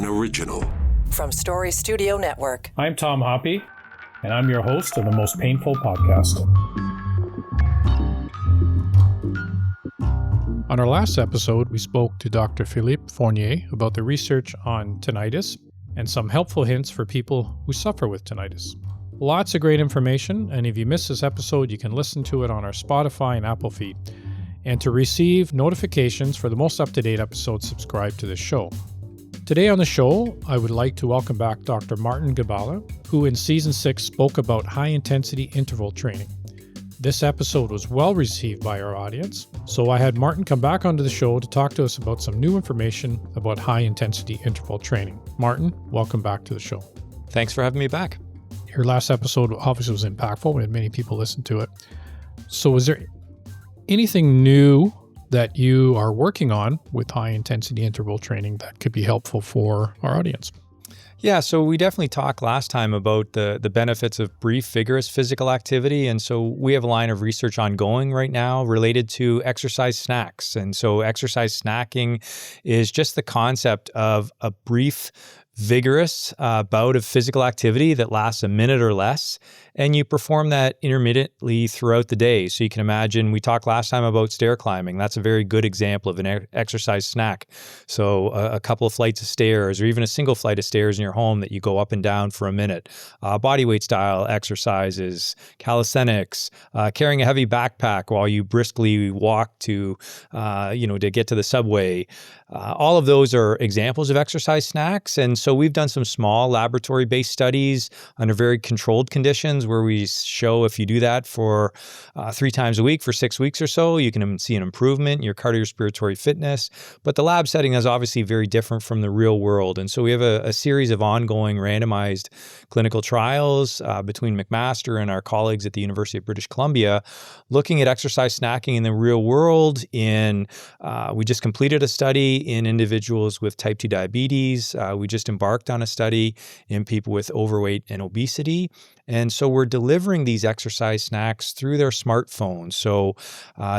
an original. From Story Studio Network. I'm Tom Hoppe, and I'm your host of the Most Painful Podcast. On our last episode, we spoke to Dr. Philippe Fournier about the research on tinnitus and some helpful hints for people who suffer with tinnitus. Lots of great information, and if you missed this episode, you can listen to it on our Spotify and Apple feed. And to receive notifications for the most up-to-date episodes, subscribe to this show. Today on the show, I would like to welcome back Dr. Martin Gibala, who in Season 6 spoke about high-intensity interval training. This episode was well received by our audience, so I had Martin come back onto the show to talk to us about some new information about high-intensity interval training. Martin, welcome back to the show. Thanks for having me back. Your last episode obviously was impactful. We had many people listen to it. So is there anything new that you are working on with high-intensity interval training that could be helpful for our audience? Yeah, so we definitely talked last time about the benefits of brief, vigorous physical activity. And so we have a line of research ongoing right now related to exercise snacks. And so exercise snacking is just the concept of a brief, vigorous bout of physical activity that lasts a minute or less, and you perform that intermittently throughout the day. So you can imagine, we talked last time about stair climbing. That's a very good example of an exercise snack. So a couple of flights of stairs, or even a single flight of stairs in your home that you go up and down for a minute. Bodyweight style exercises, calisthenics, carrying a heavy backpack while you briskly walk to get to the subway. All of those are examples of exercise snacks. And so we've done some small laboratory-based studies under very controlled conditions where we show if you do that for 3 times a week for 6 weeks or so, you can see an improvement in your cardiorespiratory fitness. But the lab setting is obviously very different from the real world. And so we have a series of ongoing randomized clinical trials between McMaster and our colleagues at the University of British Columbia looking at exercise snacking in the real world. We just completed a study in individuals with type 2 diabetes. We just embarked on a study in people with overweight and obesity. And so we're delivering these exercise snacks through their smartphones. So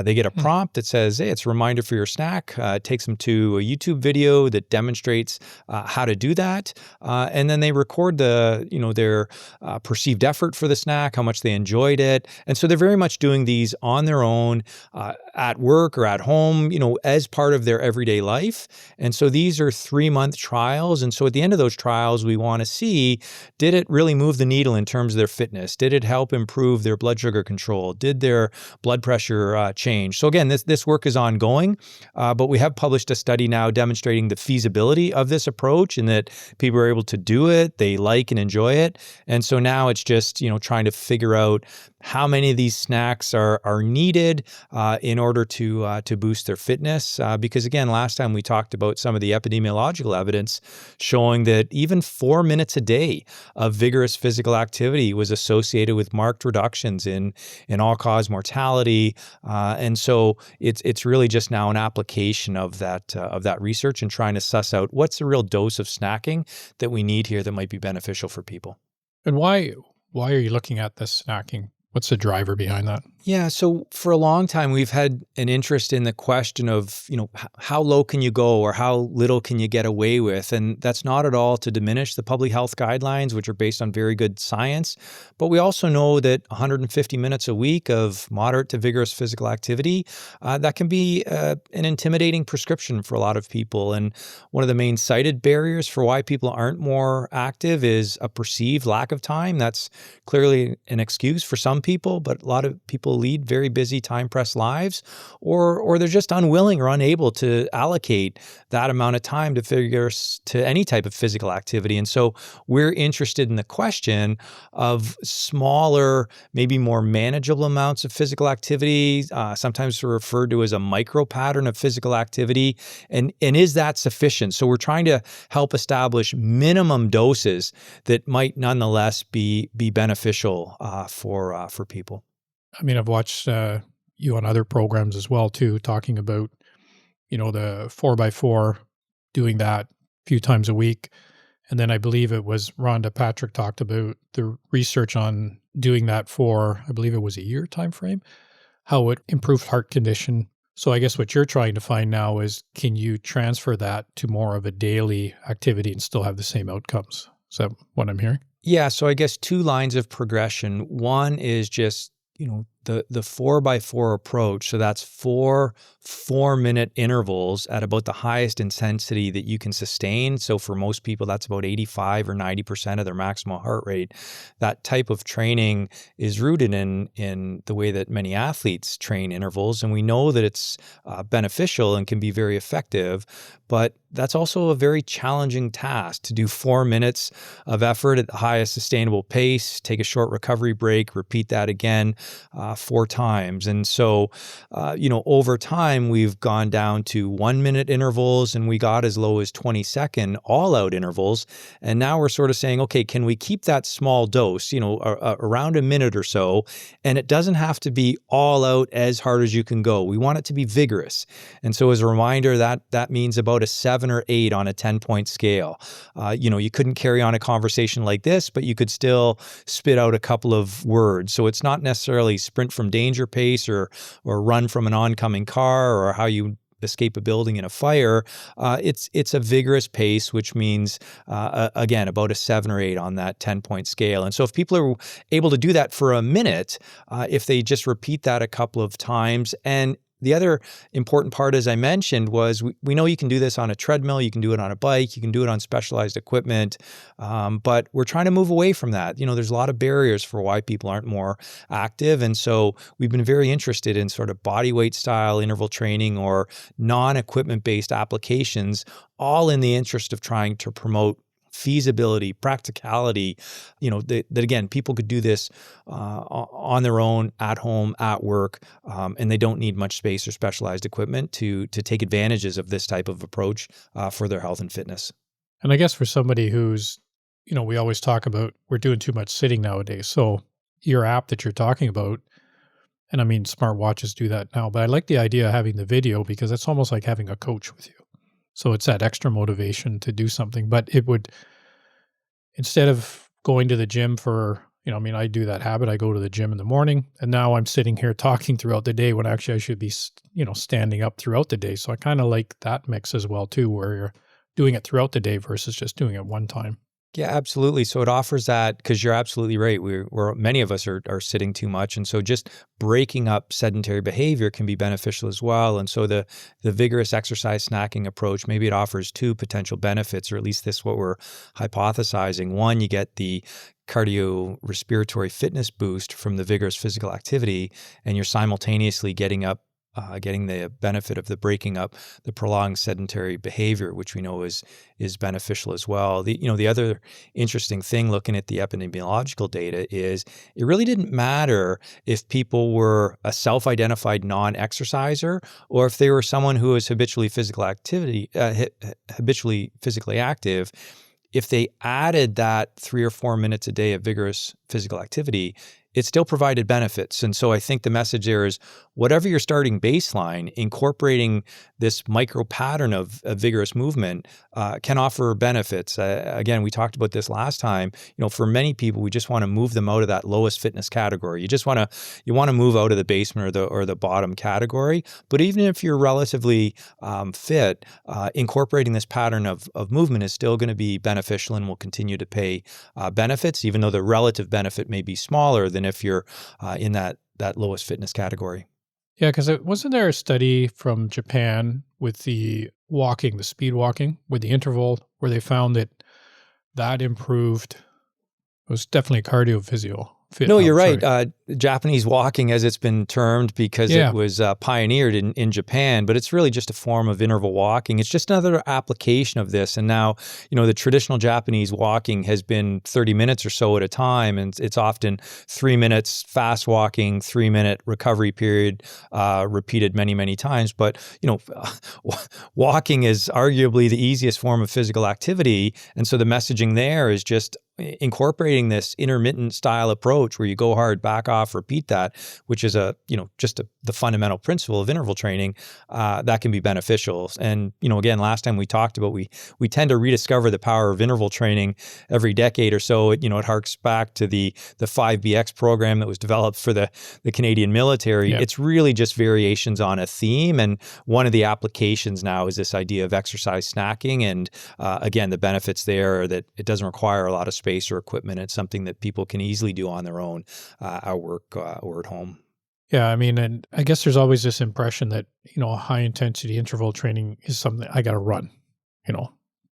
they get a prompt that says, hey, it's a reminder for your snack. It takes them to a YouTube video that demonstrates how to do that. And then they record their perceived effort for the snack, how much they enjoyed it. And so they're very much doing these on their own, at work or at home, as part of their everyday life. And so these are 3-month trials. And so at the end of those trials, we want to see, did it really move the needle in terms of their fitness? Did it help improve their blood sugar control? Did their blood pressure change? So again, this work is ongoing, but we have published a study now demonstrating the feasibility of this approach and that people are able to do it, they like and enjoy it. And so now it's just, trying to figure out how many of these snacks are needed in order to boost their fitness. Because again, last time we talked about some of the epidemiological evidence showing that even 4 minutes a day of vigorous physical activity was associated with marked reductions in all-cause mortality. And so it's really just now an application of that research and trying to suss out what's the real dose of snacking that we need here that might be beneficial for people. And why are you looking at this snacking? What's the driver behind that? Yeah, so for a long time, we've had an interest in the question of, how low can you go or how little can you get away with? And that's not at all to diminish the public health guidelines, which are based on very good science. But we also know that 150 minutes a week of moderate to vigorous physical activity, that can be an intimidating prescription for a lot of people. And one of the main cited barriers for why people aren't more active is a perceived lack of time. That's clearly an excuse for some people, but a lot of people lead very busy, time-pressed lives, or they're just unwilling or unable to allocate that amount of time to any type of physical activity. And so we're interested in the question of smaller, maybe more manageable amounts of physical activity, sometimes referred to as a micro pattern of physical activity. And is that sufficient? So we're trying to help establish minimum doses that might nonetheless be beneficial for people. I mean, I've watched you on other programs as well, too, talking about, the 4x4, doing that a few times a week. And then I believe it was Rhonda Patrick talked about the research on doing that for, I believe it was a year time frame, how it improved heart condition So I guess what you're trying to find now is, can you transfer that to more of a daily activity and still have the same outcomes? Is that what I'm hearing? Yeah, so I guess two lines of progression. One is just, the 4x4 approach. So that's 4-minute intervals at about the highest intensity that you can sustain. So for most people, that's about 85 or 90% of their maximal heart rate. That type of training is rooted in the way that many athletes train intervals. And we know that it's beneficial and can be very effective. But that's also a very challenging task to do 4 minutes of effort at the highest sustainable pace, take a short recovery break, repeat that again 4 times. And so, over time, we've gone down to 1-minute intervals, and we got as low as 20-second all-out intervals. And now we're sort of saying, okay, can we keep that small dose, around a minute or so, and it doesn't have to be all out as hard as you can go. We want it to be vigorous. And so as a reminder, that means about a 7 or 8 on a 10-point scale. You couldn't carry on a conversation like this, but you could still spit out a couple of words. So it's not necessarily sprint from danger pace or run from an oncoming car or how you escape a building in a fire. It's a vigorous pace, which means, again, about a 7 or 8 on that 10-point scale. And so if people are able to do that for a minute, if they just repeat that a couple of times, and the other important part, as I mentioned, was we know you can do this on a treadmill, you can do it on a bike, you can do it on specialized equipment, but we're trying to move away from that. There's a lot of barriers for why people aren't more active. And so we've been very interested in sort of body weight style interval training or non-equipment based applications, all in the interest of trying to promote feasibility, practicality, that again, people could do this on their own, at home, at work, and they don't need much space or specialized equipment to take advantages of this type of approach for their health and fitness. And I guess for somebody who's, we always talk about we're doing too much sitting nowadays. So your app that you're talking about, and I mean, smartwatches do that now, but I like the idea of having the video because it's almost like having a coach with you. So it's that extra motivation to do something, but it would, instead of going to the gym for, I do that habit. I go to the gym in the morning and now I'm sitting here talking throughout the day when actually I should be, standing up throughout the day. So I kind of like that mix as well too, where you're doing it throughout the day versus just doing it one time. Yeah, absolutely. So it offers that, because you're absolutely right. Many of us are sitting too much. And so just breaking up sedentary behavior can be beneficial as well. And so the vigorous exercise snacking approach, maybe it offers 2 potential benefits, or at least this is what we're hypothesizing. One, you get the cardiorespiratory fitness boost from the vigorous physical activity, and you're simultaneously getting the benefit of the breaking up the prolonged sedentary behavior, which we know is beneficial as well. The other interesting thing looking at the epidemiological data is it really didn't matter if people were a self-identified non-exerciser or if they were someone who was habitually physically active. If they added that 3 or 4 minutes a day of vigorous physical activity, it still provided benefits. And so I think the message there is, whatever your starting baseline, incorporating this micro pattern of vigorous movement can offer benefits. Again, we talked about this last time. For many people, we just want to move them out of that lowest fitness category. You want to move out of the basement or the bottom category. But even if you're relatively fit, incorporating this pattern of movement is still going to be beneficial and will continue to pay benefits, even though the relative benefit may be smaller than if you're in that lowest fitness category. Yeah, because wasn't there a study from Japan with the speed walking, with the interval, where they found that improved? It was definitely cardio-physio. No, you're right. Japanese walking, as it's been termed, because it was pioneered in Japan, but it's really just a form of interval walking. It's just another application of this. And now, the traditional Japanese walking has been 30 minutes or so at a time, and it's often 3 minutes fast walking, 3-minute recovery period, repeated many, many times. But, walking is arguably the easiest form of physical activity. And so the messaging there is just incorporating this intermittent style approach where you go hard, back off, repeat that, which is the fundamental principle of interval training, that can be beneficial. And, again, last time we talked about, we tend to rediscover the power of interval training every decade or so. It harks back to the 5BX program that was developed for the Canadian military. Yeah. It's really just variations on a theme. And one of the applications now is this idea of exercise snacking. And again, the benefits there are that it doesn't require a lot of space or equipment. It's something that people can easily do on their own at work or at home. Yeah, I mean, and I guess there's always this impression that, high intensity interval training is something I got to run.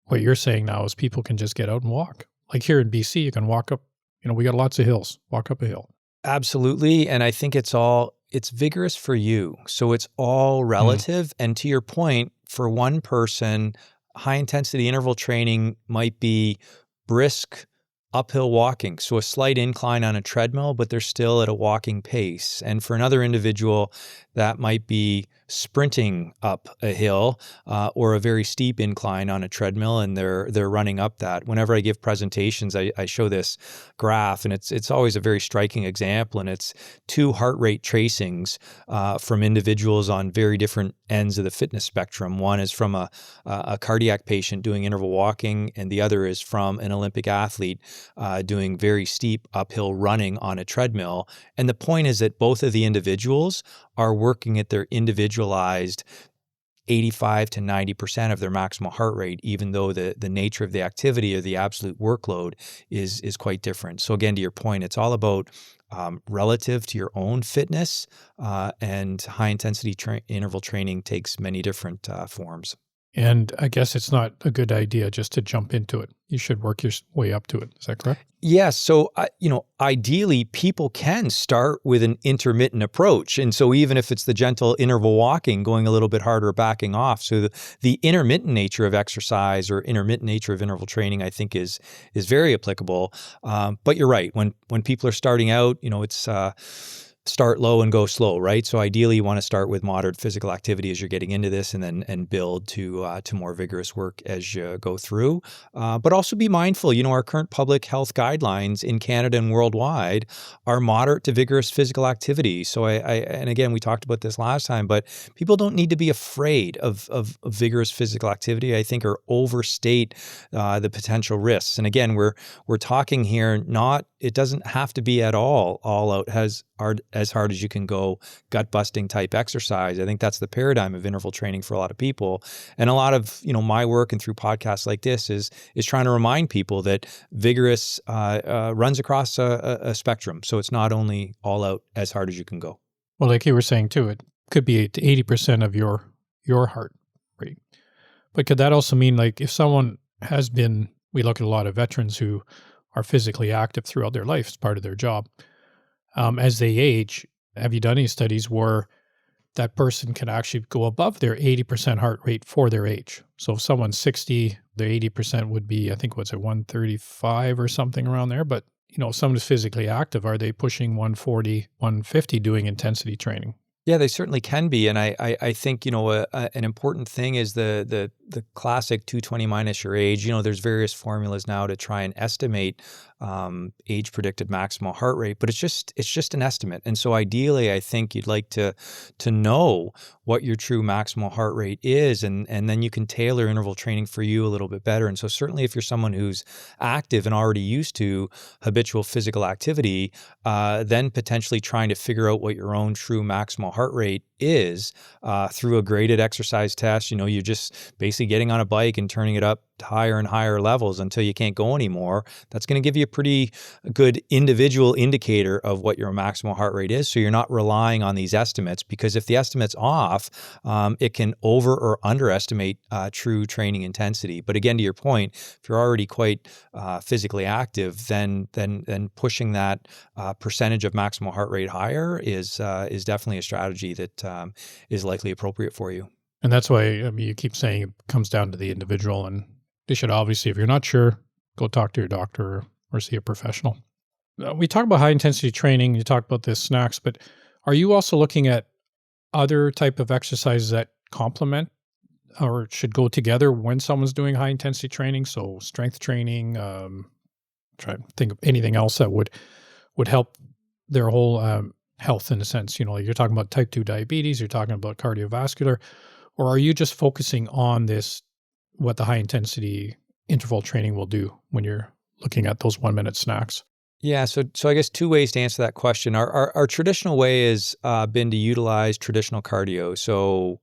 What you're saying now is people can just get out and walk. Like here in BC, you can walk up, we got lots of hills, walk up a hill. Absolutely. And I think it's vigorous for you. So it's all relative. And to your point, for one person, high intensity interval training might be brisk uphill walking. So a slight incline on a treadmill, but they're still at a walking pace. And for another individual, that might be sprinting up a hill or a very steep incline on a treadmill, and they're running up that. Whenever I give presentations, I show this graph, and it's always a very striking example, and it's two heart rate tracings from individuals on very different ends of the fitness spectrum. One is from a cardiac patient doing interval walking, and the other is from an Olympic athlete doing very steep uphill running on a treadmill. And the point is that both of the individuals are working at their individualized 85 to 90% of their maximal heart rate, even though the nature of the activity or the absolute workload is quite different. So again, to your point, it's all about relative to your own fitness, and high intensity interval training takes many different forms. And I guess it's not a good idea just to jump into it. You should work your way up to it. Is that correct? Yes. So, ideally, people can start with an intermittent approach. And so even if it's the gentle interval walking, going a little bit harder, backing off. So the intermittent nature of exercise or intermittent nature of interval training, I think is very applicable. But you're right. When people are starting out, it's start low and go slow, right? So ideally, you want to start with moderate physical activity as you're getting into this, and build to more vigorous work as you go through. But also be mindful. Our current public health guidelines in Canada and worldwide are moderate to vigorous physical activity. So and again, we talked about this last time, but people don't need to be afraid of vigorous physical activity, I think, or overstate the potential risks. And again, we're talking here it doesn't have to be at all out as hard as you can go, gut-busting type exercise. I think that's the paradigm of interval training for a lot of people. And a lot of, my work and through podcasts like this is trying to remind people that vigorous runs across a spectrum. So it's not only all out as hard as you can go. Well, like you were saying too, it could be 80% of your heart rate. But could that also mean, like, if someone has been, we look at a lot of veterans who are physically active throughout their life as part of their job. As they age, have you done any studies where that person can actually go above their 80% heart rate for their age? So if someone's 60, their 80% would be, I think, 135 or something around there. But, if someone's physically active, are they pushing 140, 150 doing intensity training? Yeah, they certainly can be. And I think, an important thing is the classic 220 minus your age. There's various formulas now to try and estimate age predicted maximal heart rate, but it's just an estimate. And so ideally, I think you'd like to know what your true maximal heart rate is, and then you can tailor interval training for you a little bit better. And so certainly if you're someone who's active and already used to habitual physical activity, then potentially trying to figure out what your own true maximal heart rate is through a graded exercise test. You're just basically getting on a bike and turning it up to higher and higher levels until you can't go anymore. That's going to give you a pretty good individual indicator of what your maximal heart rate is. So you're not relying on these estimates, because if the estimate's off, it can over or underestimate true training intensity. But again, to your point, if you're already quite physically active, then pushing that percentage of maximal heart rate higher is definitely a strategy that is likely appropriate for you. And that's why, you keep saying it comes down to the individual, and they should obviously, if you're not sure, go talk to your doctor or see a professional. We talk about high intensity training, you talk about the snacks, but are you also looking at other type of exercises that complement or should go together when someone's doing high intensity training? So strength training, try and think of anything else that would help their whole health in a sense. Like you're talking about type 2 diabetes, you're talking about cardiovascular, or are you just focusing on this, what the high intensity interval training will do when you're looking at those 1-minute snacks? Yeah, so I guess two ways to answer that question. Our traditional way has been to utilize traditional cardio, so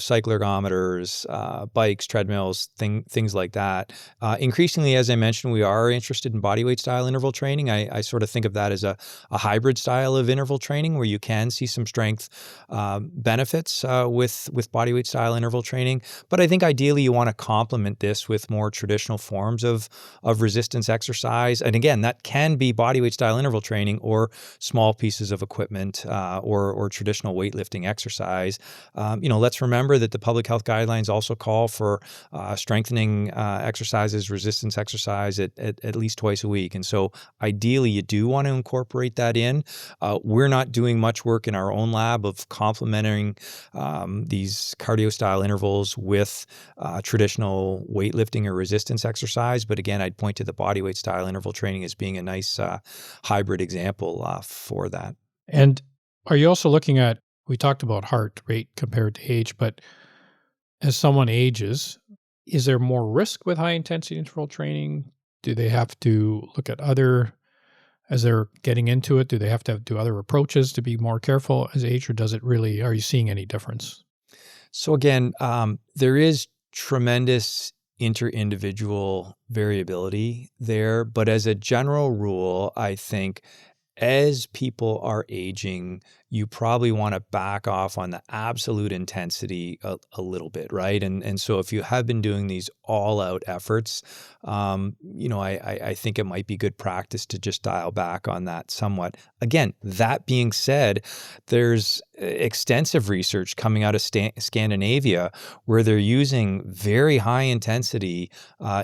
cycle ergometers, bikes, treadmills, things like that. Increasingly, as I mentioned, we are interested in bodyweight style interval training. I sort of think of that as a hybrid style of interval training where you can see some strength benefits with bodyweight style interval training. But I think ideally you want to complement this with more traditional forms of resistance exercise. And again, that can be bodyweight style interval training or small pieces of equipment or traditional weightlifting exercise. Let's remember that the public health guidelines also call for strengthening exercises, resistance exercise at least twice a week. And so ideally you do want to incorporate that in. We're not doing much work in our own lab of complementing these cardio style intervals with traditional weightlifting or resistance exercise. But again, I'd point to the bodyweight style interval training as being a nice hybrid example for that. And are you also looking at, we talked about heart rate compared to age, but as someone ages, is there more risk with high intensity interval training? Do they have to look at as they're getting into it, do they have to do other approaches to be more careful as age, or are you seeing any difference? So again, there is tremendous inter-individual variability there, but as a general rule, I think as people are aging, you probably want to back off on the absolute intensity a little bit, right? And so if you have been doing these all-out efforts, I think it might be good practice to just dial back on that somewhat. Again, that being said, there's extensive research coming out of Scandinavia where they're using very high-intensity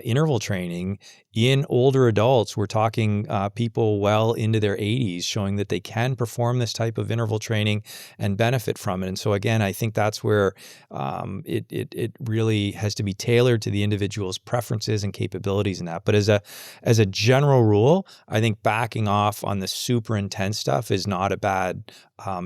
interval training in older adults. We're talking people well into their 80s, showing that they can perform this type of interval training and benefit from it. And so again, I think that's where it really has to be tailored to the individual's preferences and capabilities in that. But as a general rule, I think backing off on the super intense stuff is not a bad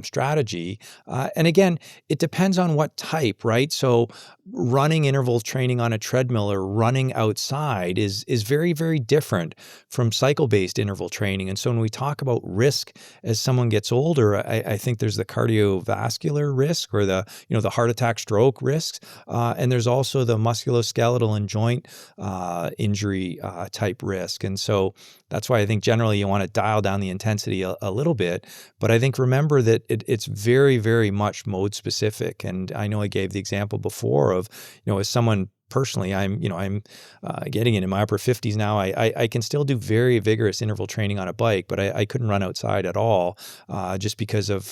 strategy. And again, it depends on what type, right? So running interval training on a treadmill or running outside is very, very different from cycle-based interval training. And so when we talk about risk as someone gets older, I think there's the cardiovascular risk or the heart attack, stroke risks. And there's also the musculoskeletal and joint injury type risk. And so that's why I think generally you want to dial down the intensity a little bit. But I think remember that it's very, very much mode specific. And I know I gave the example before of, as someone personally, I'm getting into my upper 50s now. I can still do very vigorous interval training on a bike, but I couldn't run outside at all just because of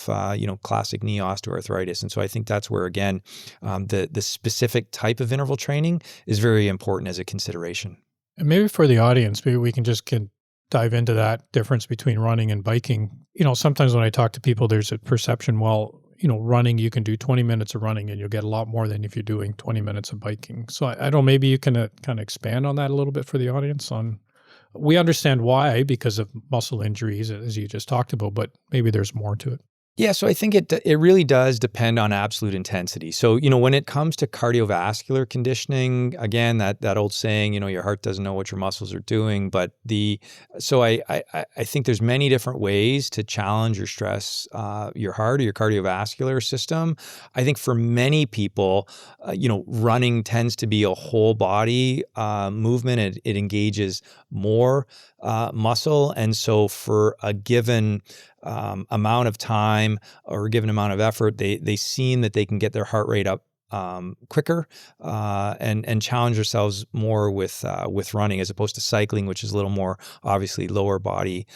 classic knee osteoarthritis. And so I think that's where again the specific type of interval training is very important as a consideration. And maybe for the audience, maybe we can dive into that difference between running and biking. Sometimes when I talk to people, there's a perception, running, you can do 20 minutes of running and you'll get a lot more than if you're doing 20 minutes of biking. So I don't know, maybe you can kind of expand on that a little bit for the audience we understand why, because of muscle injuries, as you just talked about, but maybe there's more to it. Yeah, so I think it really does depend on absolute intensity. So, when it comes to cardiovascular conditioning, again, that old saying, your heart doesn't know what your muscles are doing. But I think there's many different ways to challenge or stress your heart or your cardiovascular system. I think for many people, running tends to be a whole body movement. It engages more muscle. And so for a given amount of time or a given amount of effort, they seem that they can get their heart rate up quicker and challenge themselves more with running as opposed to cycling, which is a little more obviously lower body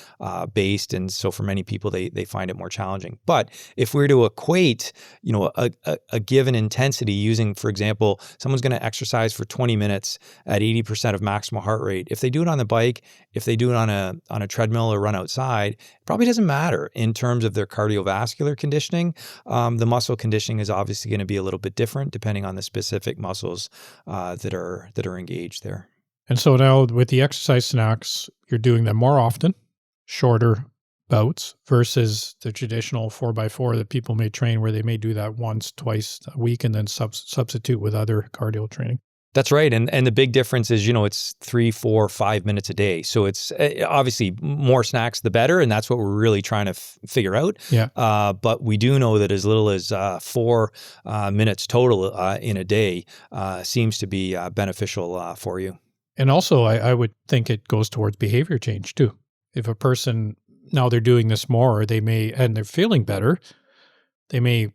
based. And so for many people, they find it more challenging. But if we were to equate, a given intensity using, for example, someone's going to exercise for 20 minutes at 80% of maximal heart rate. If they do it on the bike, if they do it on a treadmill or run outside, it probably doesn't matter in terms of their cardiovascular conditioning. The muscle conditioning is obviously going to be a little bit different depending on the specific muscles that are engaged there. And so now with the exercise snacks, you're doing them more often, shorter bouts versus the traditional 4x4 that people may train where they may do that once, twice a week and then substitute with other cardio training. That's right. And the big difference is, it's 3, 4, 5 minutes a day. So it's obviously more snacks, the better. And that's what we're really trying to figure out. Yeah. But we do know that as little as 4 minutes total in a day seems to be beneficial for you. And also, I would think it goes towards behavior change too. If a person, now they're doing this more, or and they're feeling better, they may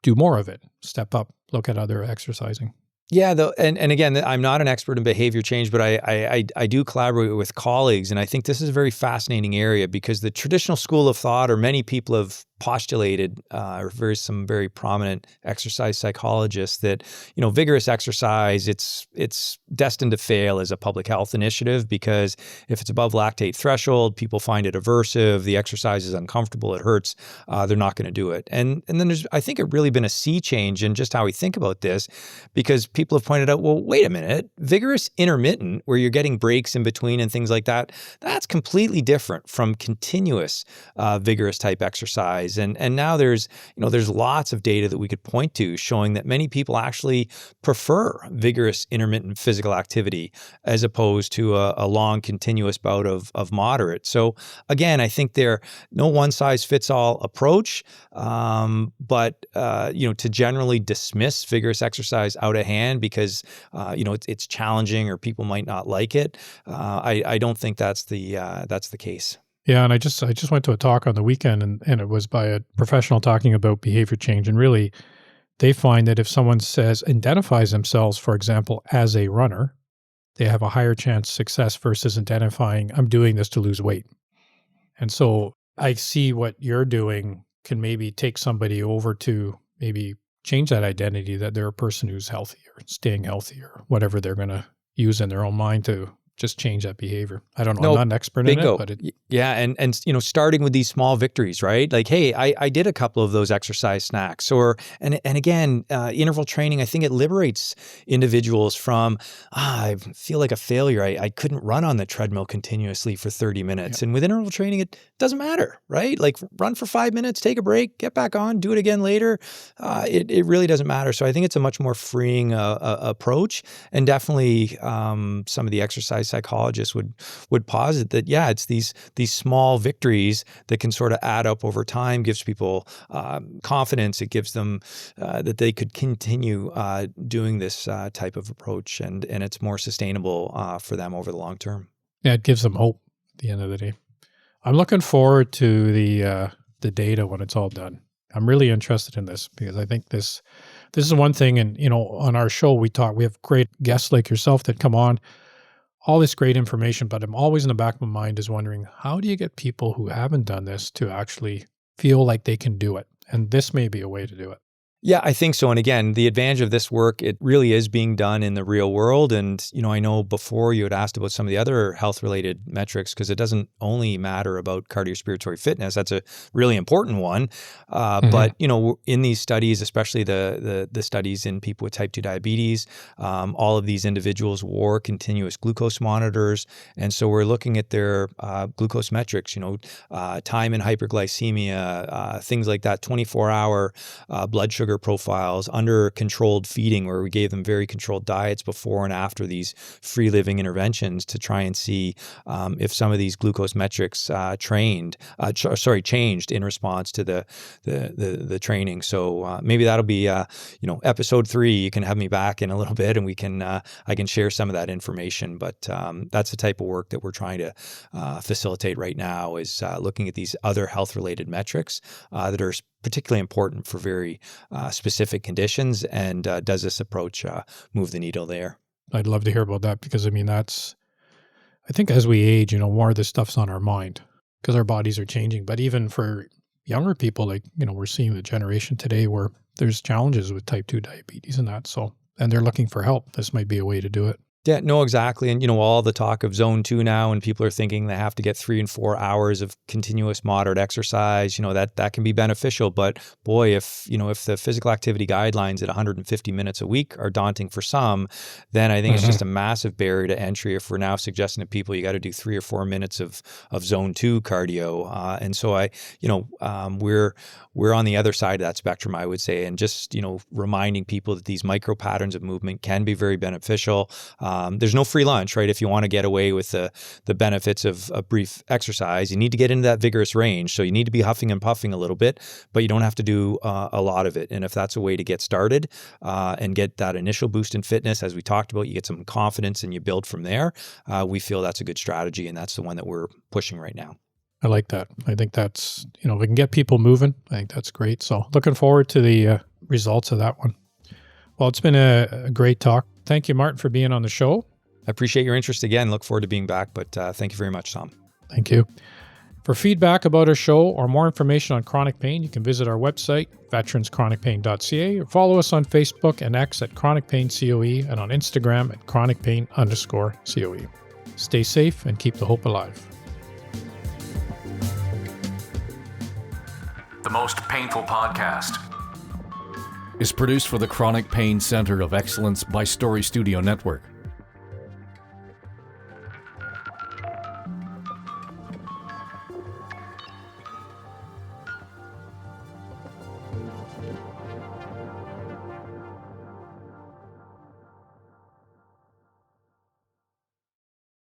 do more of it, step up, look at other exercising. Yeah, and again, I'm not an expert in behavior change, but I do collaborate with colleagues, and I think this is a very fascinating area because the traditional school of thought, or many people have postulated, some very prominent exercise psychologists, that vigorous exercise it's destined to fail as a public health initiative because if it's above lactate threshold, people find it aversive, the exercise is uncomfortable, it hurts, they're not going to do it. And then there's, I think, really been a sea change in just how we think about this, because people have pointed out, well, wait a minute, vigorous intermittent, where you're getting breaks in between and things like that, that's completely different from continuous vigorous type exercise. And now there's lots of data that we could point to showing that many people actually prefer vigorous intermittent physical activity as opposed to a long continuous bout of moderate. So again, I think they're no one size fits all approach, but to generally dismiss vigorous exercise out of hand because it's challenging or people might not like it, I don't think that's the case. Yeah, and I just went to a talk on the weekend, and it was by a professional talking about behavior change. And really, they find that if someone identifies themselves, for example, as a runner, they have a higher chance of success versus identifying, I'm doing this to lose weight. And so I see what you're doing can maybe take somebody over to maybe change that identity, that they're a person who's healthy or staying healthy or whatever they're going to use in their own mind to just change that behavior. I don't know. I'm not an expert in it, but yeah. And starting with these small victories, right? Like, hey, I did a couple of those exercise snacks, and again, interval training, I think it liberates individuals from, I feel like a failure. I couldn't run on the treadmill continuously for 30 minutes. Yeah. And with interval training, it doesn't matter, right? Like run for 5 minutes, take a break, get back on, do it again later. It really doesn't matter. So I think it's a much more freeing approach, and definitely some of the exercise psychologists would posit that, yeah, it's these small victories that can sort of add up over time, gives people confidence. It gives them that they could continue doing this type of approach, and it's more sustainable for them over the long term. Yeah, it gives them hope at the end of the day. I'm looking forward to the data when it's all done. I'm really interested in this because I think this is one thing, and on our show we have great guests like yourself that come on, all this great information, but I'm always in the back of my mind is wondering, how do you get people who haven't done this to actually feel like they can do it? And this may be a way to do it. Yeah, I think so. And again, the advantage of this work, it really is being done in the real world. And, I know before you had asked about some of the other health-related metrics, because it doesn't only matter about cardiorespiratory fitness. That's a really important one. But, in these studies, especially the studies in people with type 2 diabetes, all of these individuals wore continuous glucose monitors. And so we're looking at their glucose metrics, time in hyperglycemia, things like that, 24-hour blood sugar profiles, under controlled feeding, where we gave them very controlled diets before and after these free living interventions to try and see if some of these glucose metrics changed in response to the training. So maybe that'll be episode 3. You can have me back in a little bit, and I can share some of that information. But that's the type of work that we're trying to facilitate right now, is looking at these other health related metrics that are particularly important for very specific conditions, and does this approach move the needle there? I'd love to hear about that, because I think as we age, more of this stuff's on our mind because our bodies are changing. But even for younger people, like, we're seeing the generation today where there's challenges with type 2 diabetes and that. So, and they're looking for help. This might be a way to do it. Yeah, no, exactly. And, all the talk of zone 2 now, and people are thinking they have to get 3 and 4 hours of continuous moderate exercise, that can be beneficial. But boy, if the physical activity guidelines at 150 minutes a week are daunting for some, then I think it's just a massive barrier to entry if we're now suggesting to people you got to do 3 or 4 minutes of zone 2 cardio. And so we're on the other side of that spectrum, I would say, and just, reminding people that these micro patterns of movement can be very beneficial. There's no free lunch, right? If you want to get away with the benefits of a brief exercise, you need to get into that vigorous range. So you need to be huffing and puffing a little bit, but you don't have to do a lot of it. And if that's a way to get started and get that initial boost in fitness, as we talked about, you get some confidence and you build from there. We feel that's a good strategy, and that's the one that we're pushing right now. I like that. I think that's, we can get people moving. I think that's great. So looking forward to the results of that one. Well, it's been a great talk. Thank you, Martin, for being on the show. I appreciate your interest again. Look forward to being back, but thank you very much, Tom. Thank you. For feedback about our show or more information on chronic pain, you can visit our website, veteranschronicpain.ca, or follow us on Facebook and X at Chronic Pain COE and on Instagram at chronicpain_COE. Stay safe and keep the hope alive. The Most Painful Podcast is produced for the Chronic Pain Center of Excellence by Story Studio Network.